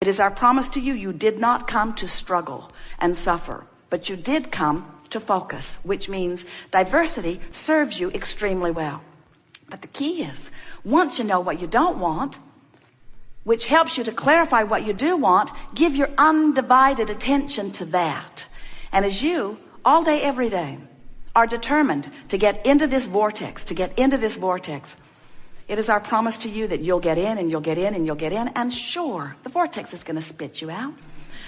It is our promise to you, you did not come to struggle and suffer, but you did come to focus, which means diversity serves you extremely well. But the key is, once you know what you don't want, which helps you to clarify what you do want, give your undivided attention to that. And as you, all day, every day, are determined to get into this vortex, it is our promise to you that you'll get in and you'll get in and you'll get in. And sure, the vortex is going to spit you out,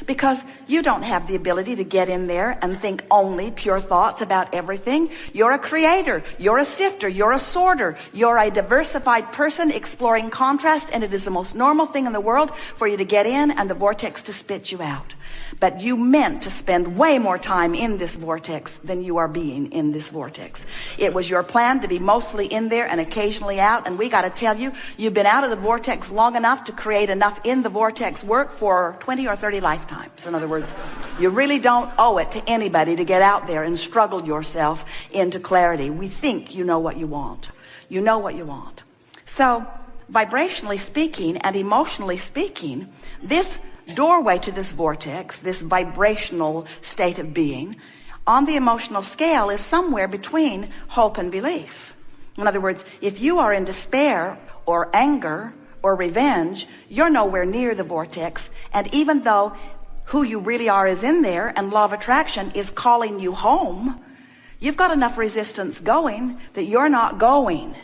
because you don't have the ability to get in there and think only pure thoughts about everything. You're a creator, you're a sifter, you're a sorter, you're a diversified person exploring contrast, and it is the most normal thing in the world for you to get in and the vortex to spit you out. But you meant to spend way more time in this vortex than you are being in this vortex. It was your plan to be mostly in there and occasionally out, and we got to tell you, you've been out of the vortex long enough to create enough in the vortex work for 20 or 30 lifetimes. In other words, you really don't owe it to anybody to get out there and struggle yourself into clarity. We think you know what you want. You know what you want. So, vibrationally speaking and emotionally speaking, this doorway to this vortex, this vibrational state of being, on the emotional scale is somewhere between hope and belief. In other words, if you are in despair or anger or revenge, you're nowhere near the vortex. And even though who you really are is in there and law of attraction is calling you home, you've got enough resistance going that you're not going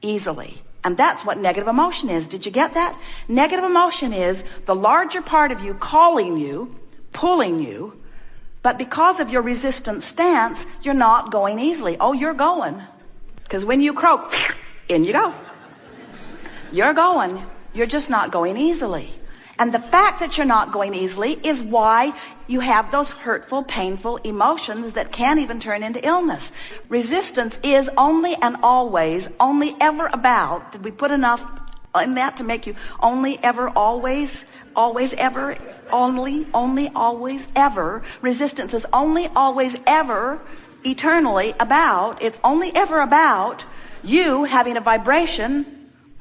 easily. And that's what negative emotion is. Did you get that? Negative emotion is the larger part of you calling you, pulling you, but because of your resistant stance, you're not going easily. Oh, you're going. Because when you croak, in you go. You're going. You're just not going easily. And the fact that you're not going easily is why you have those hurtful, painful emotions that can even turn into illness. Resistance is only and always, only ever about, did we put enough in that to make you only ever, always, always ever, only, always, ever. Resistance is only, always, ever, eternally about, it's only ever about you having a vibration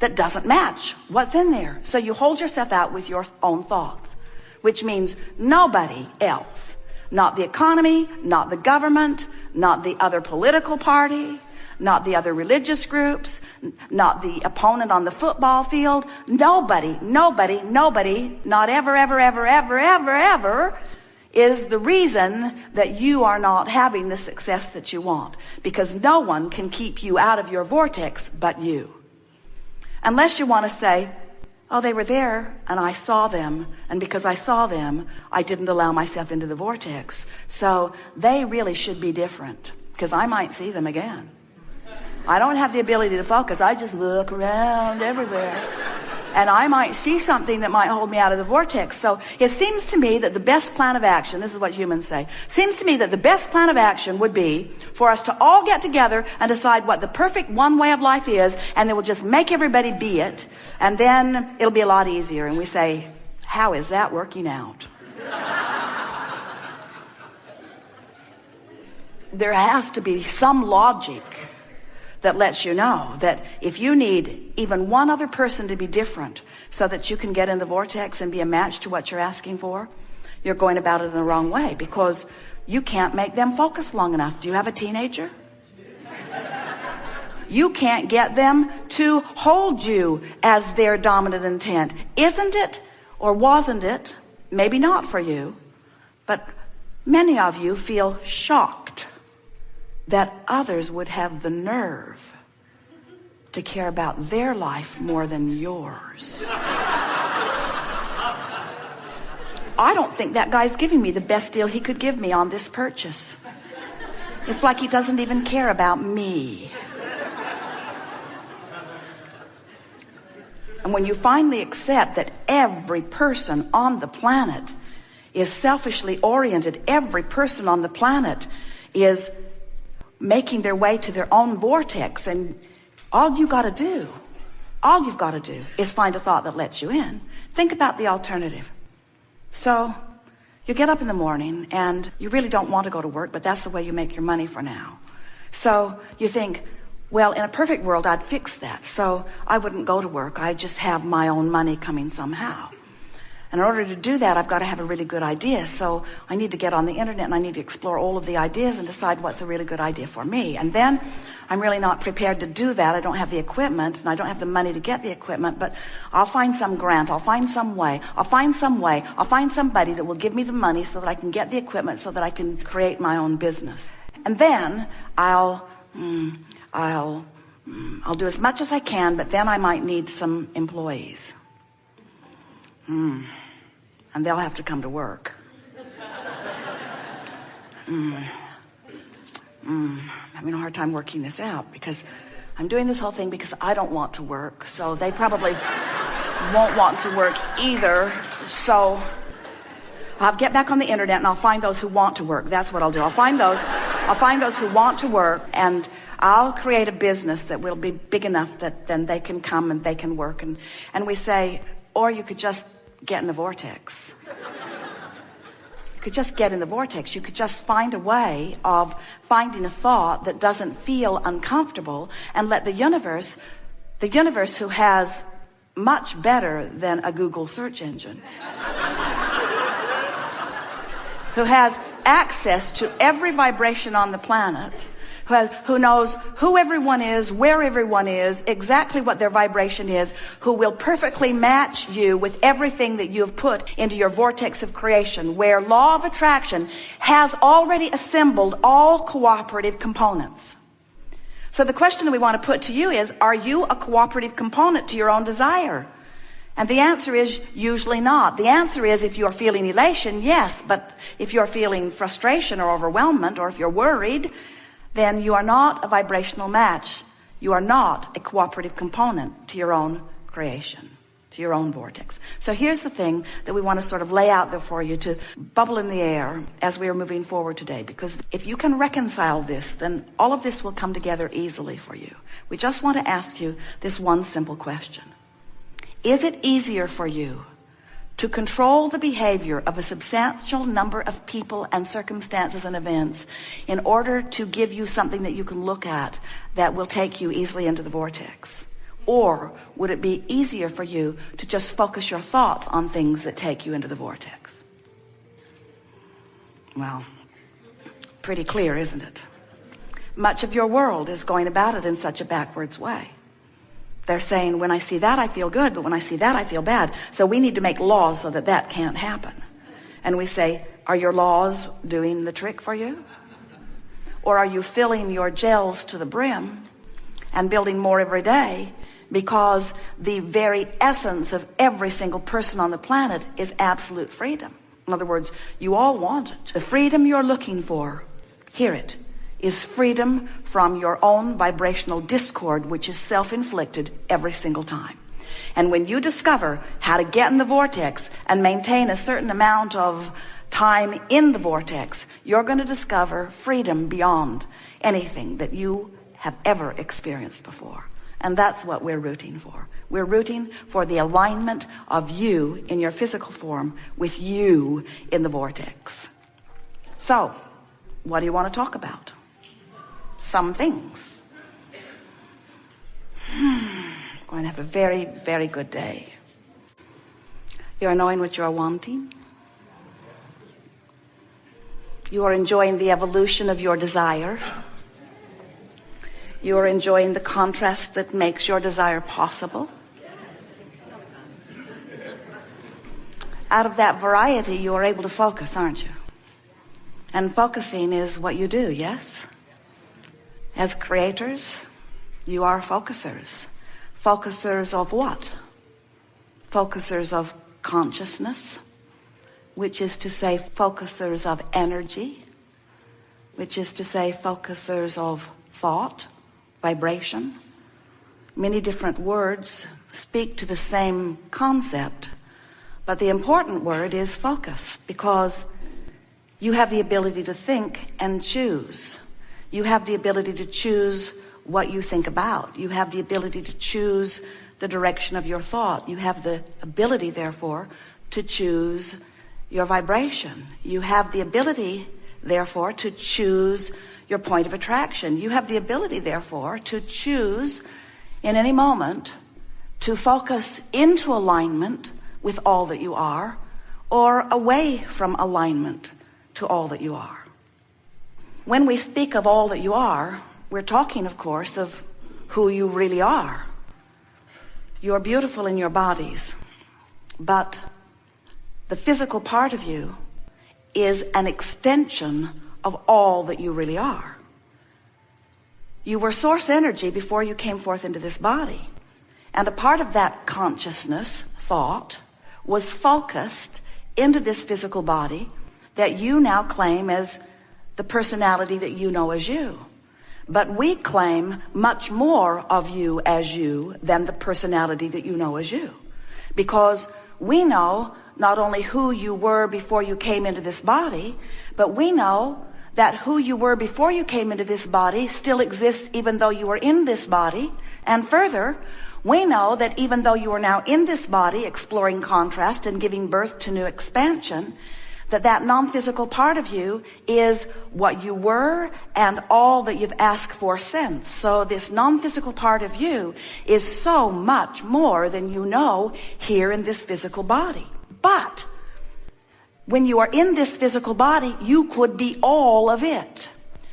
that doesn't match what's in there. So you hold yourself out with your own thoughts, which means nobody else, not the economy, not the government, not the other political party, not the other religious groups, not the opponent on the football field, nobody, not ever, is the reason that you are not having the success that you want. Because no one can keep you out of your vortex but you. Unless you want to say, oh, they were there and I saw them, and because I saw them, I didn't allow myself into the vortex. So they really should be different, because I might see them again. I don't have the ability to focus. I just look around everywhere. And I might see something that might hold me out of the vortex. So it seems to me that the best plan of action, this is what humans say, seems to me that the best plan of action would be for us to all get together and decide what the perfect one way of life is, and then we'll just make everybody be it, and then it'll be a lot easier. And we say, how is that working out? There has to be some logic that lets you know that if you need even one other person to be different so that you can get in the vortex and be a match to what you're asking for, you're going about it in the wrong way, because you can't make them focus long enough. Do you have a teenager? You can't get them to hold you as their dominant intent. Isn't it, or wasn't it, maybe not for you, but many of you feel shocked that others would have the nerve to care about their life more than yours. I don't think that guy's giving me the best deal he could give me on this purchase. It's like he doesn't even care about me. And when you finally accept that every person on the planet is selfishly oriented, every person on the planet is making their way to their own vortex, and all you've got to do is find a thought that lets you in. Think about the alternative. So you get up in the morning and you really don't want to go to work, but that's the way you make your money for now. So you think, well, in a perfect world I'd fix that, so I wouldn't go to work. I'd just have my own money coming somehow. And in order to do that, I've got to have a really good idea. So I need to get on the internet and I need to explore all of the ideas and decide what's a really good idea for me. And then I'm really not prepared to do that. I don't have the equipment and I don't have the money to get the equipment, but I'll find some grant. I'll find some way. I'll find somebody that will give me the money so that I can get the equipment so that I can create my own business. And then I'll do as much as I can, but then I might need some employees. And they'll have to come to work. I'm having a hard time working this out because I'm doing this whole thing because I don't want to work. So they probably won't want to work either. So I'll get back on the internet and I'll find those who want to work. That's what I'll do. I'll find those who want to work, and I'll create a business that will be big enough that then they can come and they can work. And we say, or you could just get in the vortex. You could just get in the vortex. You could just find a way of finding a thought that doesn't feel uncomfortable and let the universe who has much better than a Google search engine, who has access to every vibration on the planet, who knows who everyone is, where everyone is, exactly what their vibration is, who will perfectly match you with everything that you have put into your vortex of creation, where law of attraction has already assembled all cooperative components. So the question that we want to put to you is, are you a cooperative component to your own desire? And the answer is usually not. The answer is, if you're feeling elation, yes, but if you're feeling frustration or overwhelmment, or if you're worried, then you are not a vibrational match. You are not a cooperative component to your own creation, to your own vortex. So here's the thing that we want to sort of lay out there for you to bubble in the air as we are moving forward today. Because if you can reconcile this, then all of this will come together easily for you. We just want to ask you this one simple question. Is it easier for you to control the behavior of a substantial number of people and circumstances and events in order to give you something that you can look at that will take you easily into the vortex? Or would it be easier for you to just focus your thoughts on things that take you into the vortex? Well, pretty clear, isn't it? Much of your world is going about it in such a backwards way. They're saying, when I see that, I feel good, but when I see that, I feel bad. So we need to make laws so that that can't happen. And we say, are your laws doing the trick for you? Or are you filling your gels to the brim and building more every day, because the very essence of every single person on the planet is absolute freedom? In other words, you all want it. The freedom you're looking for, hear it, is freedom from your own vibrational discord, which is self-inflicted every single time. And when you discover how to get in the vortex and maintain a certain amount of time in the vortex, you're going to discover freedom beyond anything that you have ever experienced before. And that's what we're rooting for. We're rooting for the alignment of you in your physical form with you in the vortex. So, what do you want to talk about? Some things. Going to have a very, very good day. You're knowing what you're wanting. You are enjoying the evolution of your desire. You are enjoying the contrast that makes your desire possible. Out of that variety, you are able to focus, aren't you? And focusing is what you do, yes? As creators, you are focusers. Focusers of what? Focusers of consciousness, which is to say focusers of energy, which is to say focusers of thought, vibration. Many different words speak to the same concept, but the important word is focus, because you have the ability to think and choose. You have the ability to choose what you think about. You have the ability to choose the direction of your thought. You have the ability, therefore, to choose your vibration. You have the ability, therefore, to choose your point of attraction. You have the ability, therefore, to choose in any moment to focus into alignment with all that you are, or away from alignment to all that you are. When we speak of all that you are, we're talking, of course, of who you really are. You're beautiful in your bodies, but the physical part of you is an extension of all that you really are. You were source energy before you came forth into this body. And a part of that consciousness, thought, was focused into this physical body that you now claim as the personality that you know as you. But we claim much more of you as you than the personality that you know as you. Because we know not only who you were before you came into this body, but we know that who you were before you came into this body still exists even though you were in this body. And further, we know that even though you are now in this body, exploring contrast and giving birth to new expansion, that non-physical part of you is what you were and all that you've asked for since. So this non-physical part of you is so much more than you know here in this physical body. But when you are in this physical body, you could be all of it.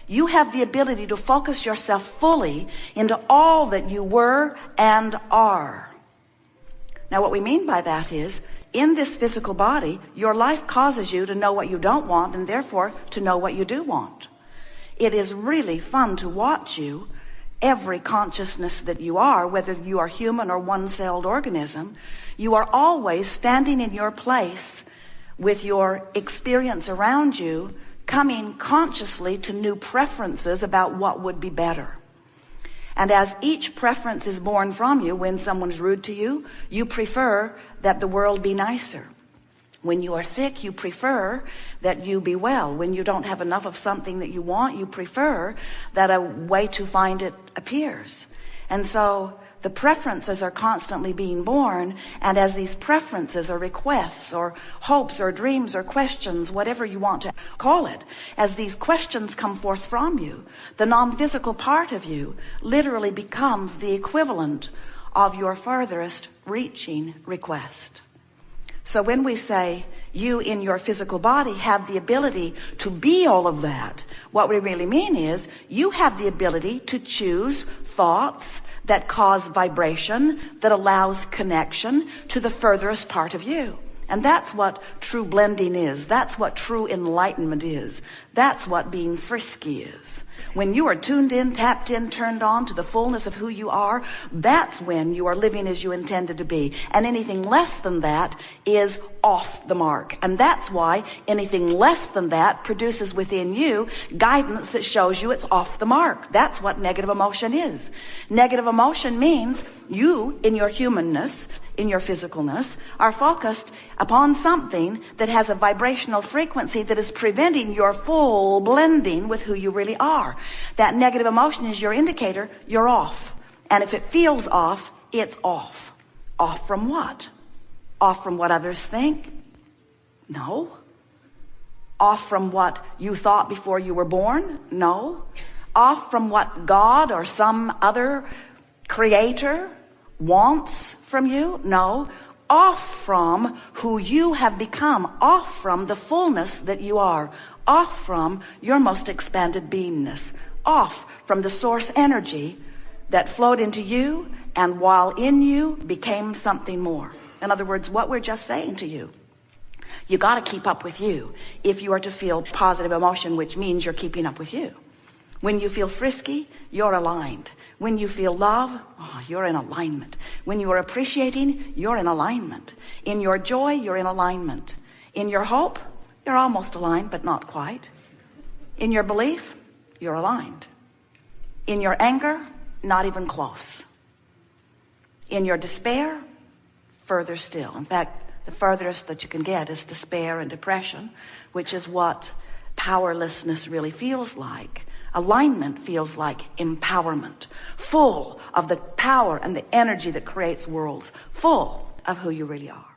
You have the ability to focus yourself fully into all that you were and are. Now, what we mean by that is, in this physical body, your life causes you to know what you don't want and therefore to know what you do want. It is really fun to watch you, every consciousness that you are, whether you are human or one-celled organism, you are always standing in your place with your experience around you, coming consciously to new preferences about what would be better. And as each preference is born from you, when someone's rude to you, you prefer that the world be nicer. When you are sick, you prefer that you be well. When you don't have enough of something that you want, you prefer that a way to find it appears. And so the preferences are constantly being born, and as these preferences or requests or hopes or dreams or questions, whatever you want to call it, as these questions come forth from you, the non-physical part of you literally becomes the equivalent of your furthest reaching request. So when we say you in your physical body have the ability to be all of that, what we really mean is you have the ability to choose thoughts that cause vibration, that allows connection to the furthest part of you. And that's what true blending is. That's what true enlightenment is. That's what being frisky is. When you are tuned in, tapped in, turned on to the fullness of who you are, that's when you are living as you intended to be. And anything less than that is off the mark. And that's why anything less than that produces within you guidance that shows you it's off the mark. That's what negative emotion is. Negative emotion means you, in your humanness, in your physicalness, are focused upon something that has a vibrational frequency that is preventing your full blending with who you really are. That negative emotion is your indicator you're off. And if it feels off, it's off. Off from what? Off from what others think? No. Off from what you thought before you were born? No. Off from what God or some other creator wants from you? No. Off from who you have become. Off from the fullness that you are. Off from your most expanded beingness. Off from the source energy that flowed into you and while in you became something more. In other words, what we're just saying to you, you got to keep up with you if you are to feel positive emotion, which means you're keeping up with you. When you feel frisky, you're aligned. When you feel love, you're in alignment. When you are appreciating, you're in alignment. In your joy, you're in alignment. In your hope, you're almost aligned, but not quite. In your belief, you're aligned. In your anger, not even close. In your despair, further still. In fact, the furthest that you can get is despair and depression, which is what powerlessness really feels like. Alignment feels like empowerment, full of the power and the energy that creates worlds, full of who you really are.